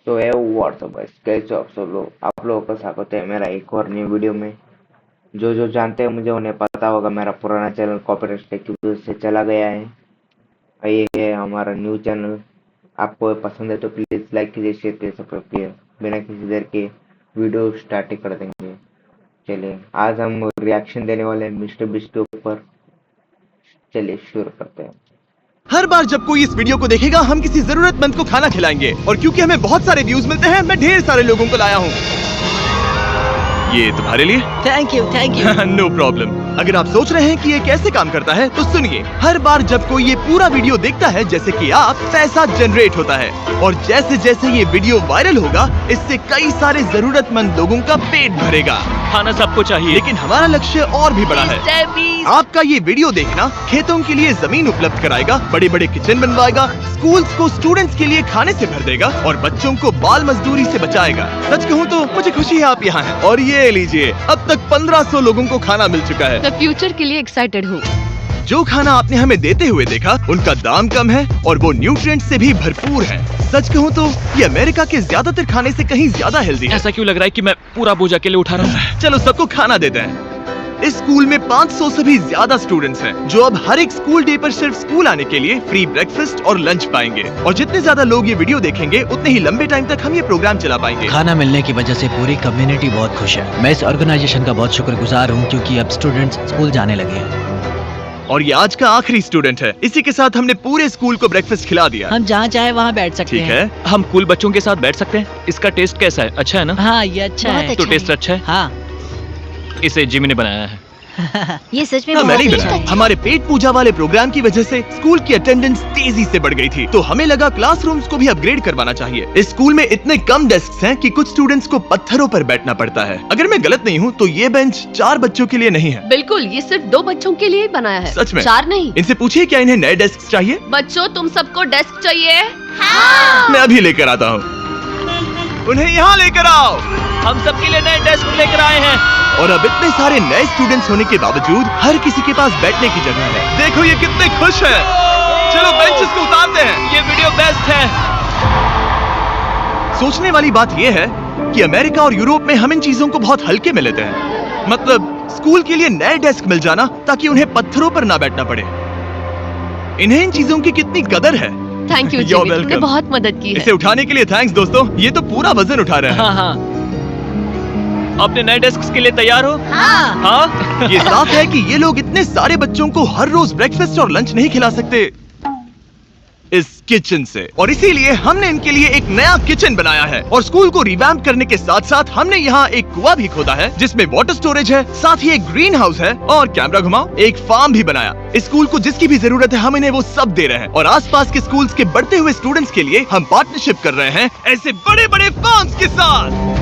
तो है WhatsApp guys, कैसे हो आप लोगों का स्वागत है मेरा एक और न्यू वीडियो में। जो जानते हैं मुझे उन्हें पता होगा, मेरा पुराना चैनल कॉपीराइट स्ट्राइक की वजह से चला गया है। ये है हमारा न्यू चैनल। आपको पसंद है तो प्लीज लाइक कीजिए, शेयर कीजिए, सब्सक्राइब कीजिए। बिना किसी देर के वीडियो स्टार्ट कर देंगे। चलिए, आज हम रिएक्शन देने वाले हैं मिस्टर बीस्ट के ऊपर। चलिए शुरू करते हैं। हर बार जब कोई इस वीडियो को देखेगा हम किसी जरूरतमंद को खाना खिलाएंगे, और क्योंकि हमें बहुत सारे व्यूज मिलते हैं मैं ढेर सारे लोगों को लाया हूँ। ये तुम्हारे लिए। Thank you know problem. अगर आप सोच रहे हैं कि ये कैसे काम करता है तो सुनिए। हर बार जब कोई ये पूरा वीडियो देखता है, जैसे कि आप, पैसा जनरेट होता है, और जैसे जैसे ये वीडियो वायरल होगा इससे कई सारे जरूरतमंद लोगों का पेट भरेगा। खाना सबको चाहिए, लेकिन हमारा लक्ष्य और भी बड़ा है। आपका ये वीडियो देखना खेतों के लिए जमीन उपलब्ध कराएगा, बड़े बड़े किचन बनवाएगा, स्कूल्स को स्टूडेंट्स के लिए खाने से भर देगा और बच्चों को बाल मजदूरी से बचाएगा। सच कहूँ तो मुझे खुशी है आप यहाँ हैं। और ये लीजिए, अब तक 1500 लोगों को खाना मिल चुका है। मैं फ्यूचर के लिए एक्साइटेड हूँ। जो खाना आपने हमें देते हुए देखा उनका दाम कम है और वो न्यूट्रिएंट से भी भरपूर है। सच कहूँ तो ये अमेरिका के ज्यादातर खाने से कहीं ज्यादा हेल्दी है। ऐसा क्यों लग रहा है कि मैं पूरा बोझ अकेले उठा रहा हूँ? चलो सबको खाना देते हैं। इस स्कूल में 500 से भी ज्यादा स्टूडेंट्स हैं, जो अब हर एक स्कूल डे पर सिर्फ स्कूल आने के लिए फ्री ब्रेकफास्ट और लंच पाएंगे। और जितने ज्यादा लोग ये वीडियो देखेंगे उतने ही लंबे टाइम तक हम ये प्रोग्राम चला पाएंगे। खाना मिलने की वजह से पूरी कम्युनिटी बहुत खुश है। मैं इस ऑर्गेनाइजेशन का बहुत शुक्रगुजार हूँ, क्योंकि अब स्टूडेंट्स स्कूल जाने लगे हैं। और ये आज का आखिरी स्टूडेंट है। इसी के साथ हमने पूरे स्कूल को ब्रेकफास्ट खिला दिया। हम जहाँ चाहे वहाँ बैठ सकते ठीक हैं। है। हम कूल बच्चों के साथ बैठ सकते हैं। इसका टेस्ट कैसा है? अच्छा है ना? हाँ, ये अच्छा है। तो टेस्ट अच्छा है? हाँ। इसे जिमी ने बनाया है। ये सच में मैंने ही बहुत बनाया। अच्छा। हमारे पेट पूजा वाले प्रोग्राम की वजह से स्कूल की अटेंडेंस तेजी से बढ़ गई थी, तो हमें लगा क्लासरूम्स को भी अपग्रेड करवाना चाहिए। इस स्कूल में इतने कम डेस्क हैं कि कुछ स्टूडेंट्स को पत्थरों पर बैठना पड़ता है। अगर मैं गलत नहीं हूँ तो ये बेंच 4 बच्चों के लिए नहीं है। बिल्कुल, ये सिर्फ 2 बच्चों के लिए बनाया है। सच में? 4 नहीं। इनसे पूछिए क्या इन्हें नए डेस्क चाहिए। बच्चों, तुम सबको डेस्क चाहिए? हाँ। मैं अभी लेकर आता हूँ। उन्हें यहाँ लेकर आओ। हम सबके लिए नए डेस्क लेकर आए हैं। और अब इतने सारे नए स्टूडेंट्स होने के बावजूद हर किसी के पास बैठने की जगह है। देखो ये कितने खुश हैं। चलो बेंचेस को उतारते हैं। ये वीडियो बेस्ट है। सोचने वाली बात ये है कि अमेरिका और यूरोप में हम इन चीजों को बहुत हल्के में लेते हैं। मतलब स्कूल के लिए नए डेस्क मिल जाना ताकि उन्हें पत्थरों पर ना बैठना पड़े। इन्हें इन चीजों की कितनी कदर है। थैंक यू You're जिमी, तुमने welcome। बहुत मदद की है। इसे उठाने के लिए थैंक्स दोस्तों। ये तो पूरा वजन उठा रहे हैं। हाँ हाँ। अपने नए डेस्क के लिए तैयार हो? हाँ। हाँ। ये साफ है कि ये लोग इतने सारे बच्चों को हर रोज ब्रेकफास्ट और लंच नहीं खिला सकते इस किचन से, और इसीलिए हमने इनके लिए एक नया किचन बनाया है। और स्कूल को रिवैम्प करने के साथ साथ हमने यहाँ एक कुआं भी खोदा है जिसमें वाटर स्टोरेज है, साथ ही एक ग्रीन हाउस है, और कैमरा घुमाओ, एक फार्म भी बनाया। इस स्कूल को जिसकी भी जरूरत है हम इन्हें वो सब दे रहे हैं। और आसपास के स्कूल्स के बढ़ते हुए स्टूडेंट्स के लिए हम पार्टनरशिप कर रहे हैं ऐसे बड़े बड़े फार्म्स के साथ।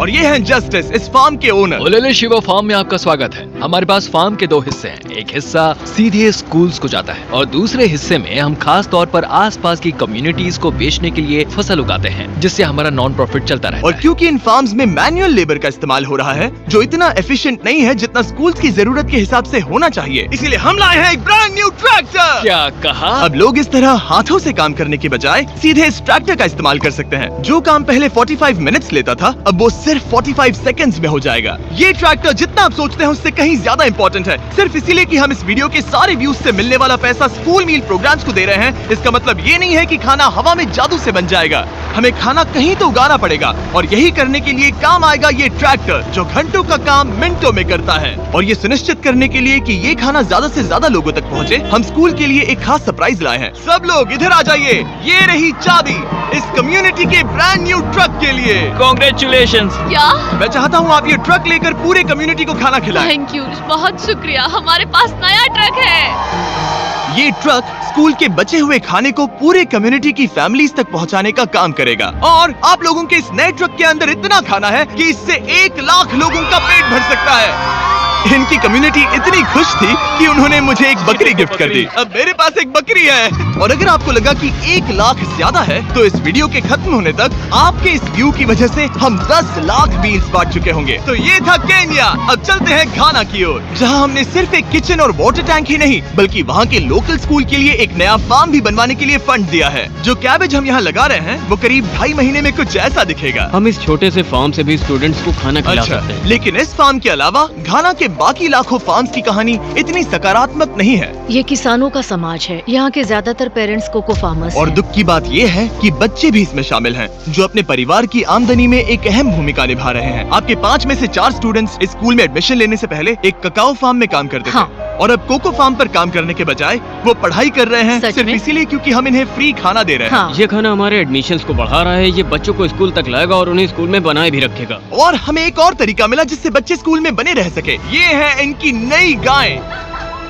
और ये हैं जस्टिस, इस फार्म के ओनर। ओलेले शिवा फार्म में आपका स्वागत है। हमारे पास फार्म के 2 हिस्से हैं। एक हिस्सा सीधे स्कूल्स को जाता है और दूसरे हिस्से में हम खास तौर पर आसपास की कम्युनिटीज को बेचने के लिए फसल उगाते हैं, जिससे हमारा नॉन प्रॉफिट चलता रहता और है। क्योंकि इन फार्म्स में मैनुअल लेबर का इस्तेमाल हो रहा है जो इतना एफिशिएंट नहीं है जितना स्कूल्स की जरूरत के हिसाब से होना चाहिए, इसीलिए हम लाए हैं एक ब्रांड न्यू ट्रैक्टर। क्या कहा? अब लोग इस तरह हाथों से काम करने के बजाय सीधे इस ट्रैक्टर का इस्तेमाल कर सकते हैं। जो काम पहले 45 मिनट्स लेता था अब वो सिर्फ 45 सेकंड्स में हो जाएगा। ये ट्रैक्टर जितना आप सोचते हैं उससे कहीं ज्यादा इंपॉर्टेंट है, सिर्फ इसीलिए कि हम इस वीडियो के सारे व्यूज से मिलने वाला पैसा स्कूल मील प्रोग्राम्स को दे रहे हैं। इसका मतलब ये नहीं है कि खाना हवा में जादू से बन जाएगा। हमें खाना कहीं तो उगाना पड़ेगा, और यही करने के लिए काम आएगा ये ट्रैक्टर जो घंटों का काम मिनटों में करता है। और ये सुनिश्चित करने के लिए कि ये खाना ज्यादा से ज्यादा लोगों तक पहुँचे, हम स्कूल के लिए एक खास सरप्राइज लाए हैं। सब लोग इधर आ जाइए। ये रही चाबी इस कम्युनिटी के ब्रांड न्यू ट्रक के लिए। Congratulations। क्या? मैं चाहता हूँ आप ये ट्रक लेकर पूरे कम्युनिटी को खाना खिलाएं। थैंक यू, बहुत शुक्रिया। हमारे पास नया ट्रक है। ये ट्रक स्कूल के बचे हुए खाने को पूरे कम्युनिटी की फैमिलीज तक पहुंचाने का काम करेगा। और आप लोगों के इस नए ट्रक के अंदर इतना खाना है कि इससे 1 लाख लोगों का पेट भर सकता है। इनकी कम्युनिटी इतनी खुश थी कि उन्होंने मुझे एक बकरी गिफ्ट कर दी। अब मेरे पास एक बकरी है। और अगर आपको लगा कि 1 लाख ज्यादा है तो इस वीडियो के खत्म होने तक आपके इस व्यू की वजह से हम 10 लाख मील्स बांट चुके होंगे। तो ये था केन्या। अब चलते हैं घाना की ओर, जहां हमने सिर्फ एक किचन और वाटर टैंक ही नहीं बल्कि वहां के लोकल स्कूल के लिए एक नया फार्म भी बनवाने के लिए फंड दिया है। जो कैबेज हम यहाँ लगा रहे हैं वो करीब 2.5 महीने में कुछ ऐसा दिखेगा। हम इस छोटे से फार्म से भी स्टूडेंट्स को खाना खिला सकते हैं। लेकिन इस फार्म के अलावा घाना के बाकी लाखों फार्म्स की कहानी इतनी सकारात्मक नहीं है। ये किसानों का समाज है। यहाँ के ज्यादातर पेरेंट्स कोको फार्मर्स और हैं। दुख की बात ये है कि बच्चे भी इसमें शामिल हैं, जो अपने परिवार की आमदनी में एक अहम भूमिका निभा रहे हैं। आपके 5 में से 4 स्टूडेंट्स इस स्कूल में एडमिशन लेने से पहले एक ककाओ फार्म में काम करते थे और अब कोको फार्म पर काम करने के बजाय वो पढ़ाई कर रहे हैं सिर्फ इसीलिए क्योंकि हम इन्हें फ्री खाना दे रहे हैं। ये खाना हमारे एडमिशन्स को बढ़ा रहा है, ये बच्चों को स्कूल तक लाएगा और उन्हें स्कूल में बनाए भी रखेगा। और हमें एक और तरीका मिला जिससे बच्चे स्कूल में बने रह सके। ये है इनकी नई गाय।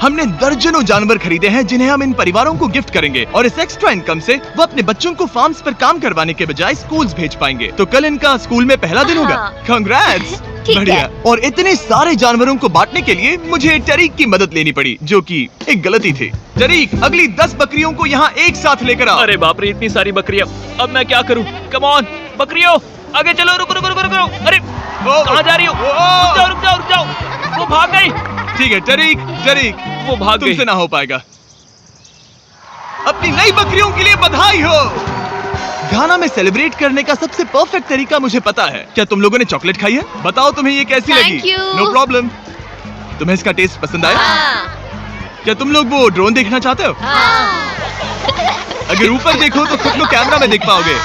हमने दर्जनों जानवर खरीदे हैं जिन्हें हम इन परिवारों को गिफ्ट करेंगे और इस एक्स्ट्रा इनकम से वो अपने बच्चों को फार्म्स पर काम करवाने के बजाय स्कूल्स भेज पाएंगे। तो कल इनका स्कूल में पहला दिन होगा। कांग्रेट्स। बढ़िया। और इतने सारे जानवरों को बांटने के लिए मुझे टरीक की मदद लेनी पड़ी, जो कि एक गलती थी। टरीक, अगली 10 बकरियों को यहाँ एक साथ लेकर आओ। अरे बाप रे, इतनी सारी बकरियां, अब मैं क्या करूं? कम ऑन बकरियों, आगे चलो। रुको रुको रुको रुको। अरे कहाँ जा रही हो? रुक जाओ रुक जाओ रुक जाओ। वो भाग गई। ठीक है टरीक, टरीक वो भाग गई। तुमसे ना हो पाएगा। अपनी नई बकरियों के लिए बधाई हो। घाना में सेलिब्रेट करने का सबसे परफेक्ट तरीका मुझे पता है। क्या तुम लोगों ने चॉकलेट खाई है? बताओ तुम्हें ये कैसी Thank लगी? you. No problem. तुम्हें इसका टेस्ट पसंद आया? क्या तुम लोग वो ड्रोन देखना चाहते हो? अगर ऊपर देखो तो खुद को कैमरा में देख पाओगे।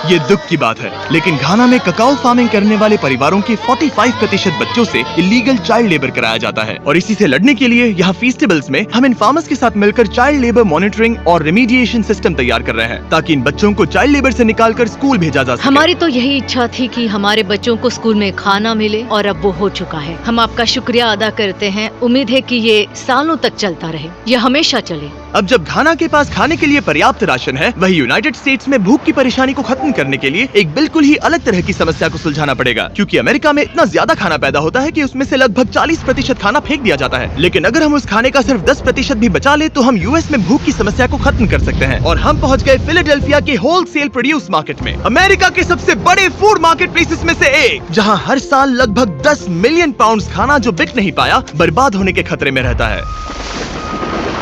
ये दुख की बात है, लेकिन घाना में ककाओ फार्मिंग करने वाले परिवारों के 45% बच्चों से इलीगल चाइल्ड लेबर कराया जाता है और इसी से लड़ने के लिए यहाँ फेस्टिवल्स में हम इन फार्मर्स के साथ मिलकर चाइल्ड लेबर मॉनिटरिंग और रेमीडिएशन सिस्टम तैयार कर रहे हैं ताकि इन बच्चों को चाइल्ड लेबर से निकालकर स्कूल भेजा जा सके। हमारी तो यही इच्छा थी कि हमारे बच्चों को स्कूल में खाना मिले और अब वो हो चुका है। हम आपका शुक्रिया अदा करते हैं। उम्मीद है कि ये सालों तक चलता रहे, ये हमेशा चले। अब जब घाना के पास खाने के लिए पर्याप्त राशन है, वही यूनाइटेड स्टेट्स में भूख की परेशानी को खत्म करने के लिए एक बिल्कुल ही अलग तरह की समस्या को सुलझाना पड़ेगा, क्योंकि अमेरिका में इतना ज्यादा खाना पैदा होता है कि उसमें से लगभग 40% खाना फेंक दिया जाता है। लेकिन अगर हम उस खाने का सिर्फ 10% भी बचा ले तो हम यूएस में भूख की समस्या को खत्म कर सकते हैं। और हम पहुंच गए फिलाडेल्फिया के होलसेल प्रोड्यूस मार्केट में, अमेरिका के सबसे बड़े फूड मार्केट प्लेसेस में से एक, जहां हर साल लगभग 10 मिलियन पाउंड खाना जो बिक नहीं पाया बर्बाद होने के खतरे में रहता है।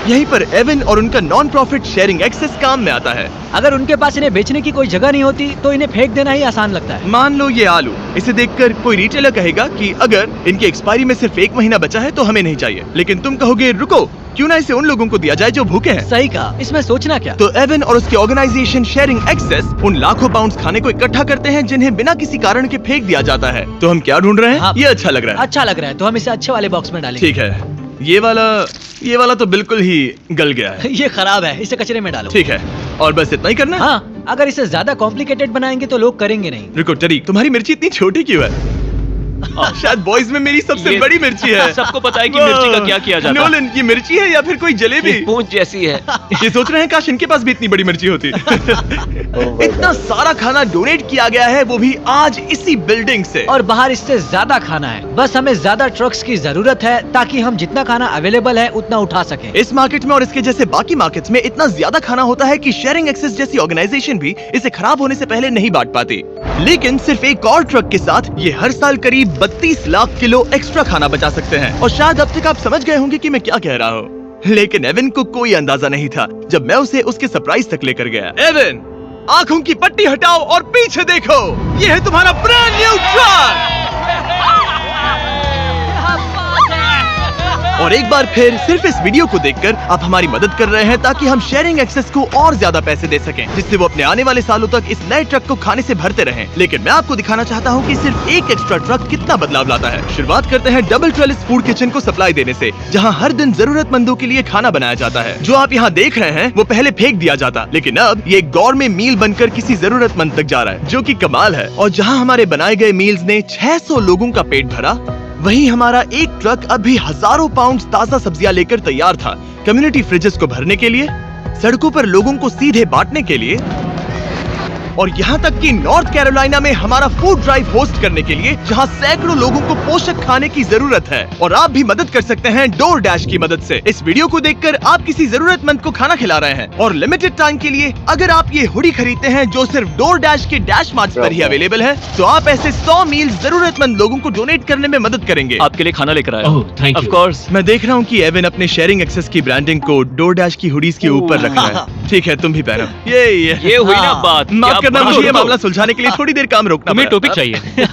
यहीं पर एवन और उनका नॉन प्रॉफिट शेयरिंग एक्सेस काम में आता है। अगर उनके पास इन्हें बेचने की कोई जगह नहीं होती तो इन्हें फेंक देना ही आसान लगता है। मान लो ये आलू, इसे देखकर कोई रिटेलर कहेगा कि अगर इनकी एक्सपायरी में सिर्फ 1 महीना बचा है तो हमें नहीं चाहिए, लेकिन तुम कहोगे रुको, क्यों ना इसे उन लोगों को दिया जाए जो भूखे हैं। सही कहा, इसमें सोचना क्या। तो एवन और उसके ऑर्गेनाइजेशन शेयरिंग एक्सेस उन लाखों पाउंड्स खाने को इकट्ठा करते हैं जिन्हें बिना किसी कारण के फेंक दिया जाता है। तो हम क्या ढूंढ रहे हैं? ये अच्छा लग रहा है। अच्छा लग रहा है तो हम इसे अच्छे वाले बॉक्स में डालेंगे। ठीक है, ये वाला तो बिल्कुल ही गल गया है। ये खराब है, इसे कचरे में डालो। ठीक है, और बस इतना ही करना है? हाँ, अगर इसे ज्यादा कॉम्प्लिकेटेड बनाएंगे तो लोग करेंगे नहीं। रुको टरीक, तुम्हारी मिर्ची इतनी छोटी क्यों है? शायद बॉयज में मेरी सबसे ये बड़ी मिर्ची है। सबको पता है कि मिर्ची का क्या किया जाता है। नोलन, ये मिर्ची है या फिर कोई जलेबी? पूंछ जैसी है। ये सोच रहे हैं काश इनके पास भी इतनी बड़ी मिर्ची होती। इतना सारा खाना डोनेट किया गया है, वो भी आज इसी बिल्डिंग से। और बाहर इससे ज्यादा खाना है, बस हमें ज्यादा ट्रक्स की जरूरत है ताकि हम जितना खाना अवेलेबल है उतना उठा सकें। इस मार्केट में और इसके जैसे बाकी मार्केट्स में इतना ज्यादा खाना होता है कि शेयरिंग एक्सेस जैसी ऑर्गेनाइजेशन भी इसे खराब होने से पहले नहीं बांट पाती। लेकिन सिर्फ एक और ट्रक के साथ ये हर साल करीब 32 लाख किलो एक्स्ट्रा खाना बचा सकते हैं। और शायद अब तक आप समझ गए होंगे कि मैं क्या कह रहा हूँ, लेकिन एवन को कोई अंदाजा नहीं था जब मैं उसे उसके सरप्राइज तक लेकर गया। एवन, आंखों की पट्टी हटाओ और पीछे देखो, ये है तुम्हारा ब्रांड न्यू ट्रक। और एक बार फिर सिर्फ इस वीडियो को देखकर आप हमारी मदद कर रहे हैं ताकि हम शेयरिंग एक्सेस को और ज्यादा पैसे दे सकें, जिससे वो अपने आने वाले सालों तक इस नए ट्रक को खाने से भरते रहें। लेकिन मैं आपको दिखाना चाहता हूँ कि सिर्फ एक एक्स्ट्रा ट्रक कितना बदलाव लाता है। शुरुआत करते हैं डबल ट्रेलिस फूड किचन को सप्लाई देने से, जहाँ हर दिन जरूरतमंदों के लिए खाना बनाया जाता है। जो आप यहाँ देख रहे हैं वो पहले फेंक दिया जाता, लेकिन अब ये गौरमेट मील बनकर किसी जरूरतमंद तक जा रहा है, जो कि कमाल है। और जहाँ हमारे बनाए गए मील्स ने 600 लोगों का पेट भरा, वहीं हमारा एक ट्रक अभी हजारों पाउंड ताजा सब्जियां लेकर तैयार था, कम्युनिटी फ्रिजेस को भरने के लिए, सड़कों पर लोगों को सीधे बांटने के लिए और यहाँ तक कि नॉर्थ कैरोलिना में हमारा फूड ड्राइव होस्ट करने के लिए, जहाँ सैकड़ों लोगों को पोषक खाने की जरूरत है। और आप भी मदद कर सकते हैं डोर डैश की मदद से। इस वीडियो को देखकर आप किसी जरूरतमंद को खाना खिला रहे हैं और लिमिटेड टाइम के लिए अगर आप ये हुडी खरीदते हैं जो सिर्फ डोर डैश के डैश मार्ट पर ही अवेलेबल है, तो आप ऐसे 100 मील जरूरतमंद लोगों को डोनेट करने में मदद करेंगे। आपके लिए खाना लेकर आया ओह, थैंक ऑफ यू। कोर्स। मैं देख रहा हूँ कि एविन अपने शेयरिंग एक्सेस की ब्रांडिंग को डोर डैश की हुडीज के ऊपर रख रहा है। ठीक है, तुम भी पहनो। ये हुई ना बात। माफ क्या करना, बात मुझे ये हो? मामला सुलझाने के लिए थोड़ी देर काम रोकना तुम्हें पड़ा। टॉपिक चाहिए।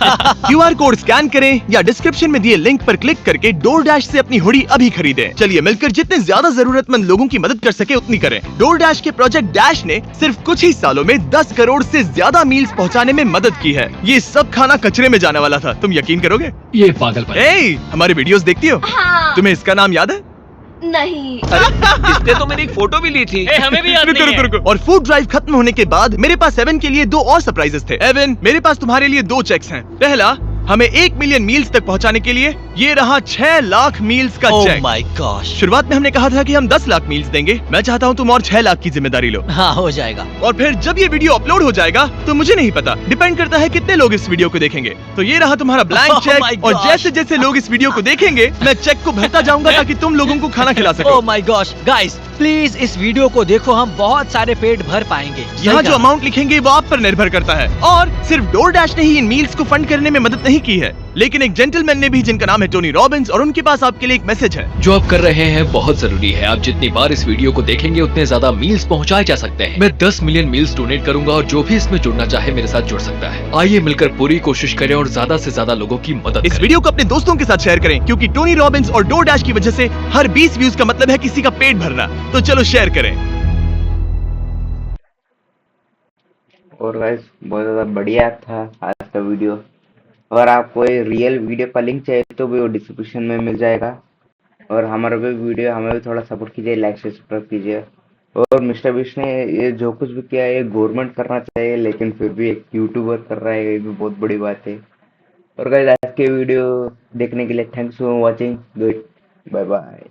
QR कोड स्कैन करें या डिस्क्रिप्शन में दिए लिंक पर क्लिक करके डोर डैश से अपनी हुडी अभी खरीदें। चलिए मिलकर जितने ज्यादा जरूरतमंद लोगों की मदद कर सके उतनी करें। डोर डैश के प्रोजेक्ट डैश ने सिर्फ कुछ ही सालों में 10 करोड़ से ज्यादा मील्स पहुंचाने में मदद की है। ये सब खाना कचरे में जाने वाला था, तुम यकीन करोगे? ये पागलपन है। ए, हमारे वीडियोस देखती हो? हाँ। तुम्हें इसका नाम याद है? नहीं। इसने तो मेरी एक फोटो भी ली थी। हमें भी याद रुको नहीं रुको रुको। और फूड ड्राइव खत्म होने के बाद मेरे पास एवन के लिए 2 और सरप्राइजेस थे। एवन, मेरे पास तुम्हारे लिए 2 चेक्स हैं। पहला, हमें 1 मिलियन मील्स तक पहुंचाने के लिए ये रहा 6 लाख मील्स का ओह चेक। My gosh. शुरुआत में हमने कहा था कि हम 10 लाख मील्स देंगे। मैं चाहता हूँ तुम और 6 लाख की जिम्मेदारी लो। हाँ, हो जाएगा। और फिर जब ये वीडियो अपलोड हो जाएगा तो मुझे नहीं पता, डिपेंड करता है कितने लोग इस वीडियो को देखेंगे। तो ये रहा तुम्हारा ब्लैंक Oh my चेक। और gosh. जैसे जैसे लोग इस वीडियो को देखेंगे मैं चेक को भरता जाऊंगा ताकि तुम लोगों को खाना खिला सको। Oh my gosh, guys please इस वीडियो को देखो, हम बहुत सारे पेट भर पाएंगे। यहाँ सही जो कहा। अमाउंट लिखेंगे वो आप पर निर्भर करता है। और सिर्फ डोर डैश ने ही इन मील्स को फंड करने में मदद नहीं की है, लेकिन एक जेंटलमैन ने भी, जिनका नाम है टोनी रॉबिन्स, और उनके पास आपके लिए एक मैसेज है। जो आप कर रहे हैं बहुत जरूरी है। आप जितनी बार इस वीडियो को देखेंगे उतने ज्यादा मील्स पहुंचाए जा सकते हैं। मैं 10 मिलियन मील्स डोनेट करूंगा और जो भी इसमें जुड़ना चाहे मेरे साथ जुड़ सकता है। आइए मिलकर पूरी कोशिश करें और ज्यादा से ज्यादा लोगों की मदद इस करें। वीडियो को अपने दोस्तों के साथ शेयर करें, क्योंकि टोनी रॉबिन्स और डोर डैश की वजह से हर 20 व्यूज का मतलब है किसी का पेट भरना। तो चलो शेयर करें। और गाइस बहुत ज़्यादा बढ़िया था आज का वीडियो। अगर आपको ये रियल वीडियो का लिंक चाहिए तो भी वो डिस्क्रिप्शन में मिल जाएगा। और हमारा भी वीडियो, हमें भी थोड़ा सपोर्ट कीजिए, लाइक से सब्सक्राइब कीजिए। और मिस्टर बीस्ट ने ये जो कुछ भी किया है ये गवर्नमेंट करना चाहिए, लेकिन फिर भी एक यूट्यूबर कर रहा है, ये भी बहुत बड़ी बात है। और गाइस आज के वीडियो देखने के लिए thanks for watching. Good bye bye.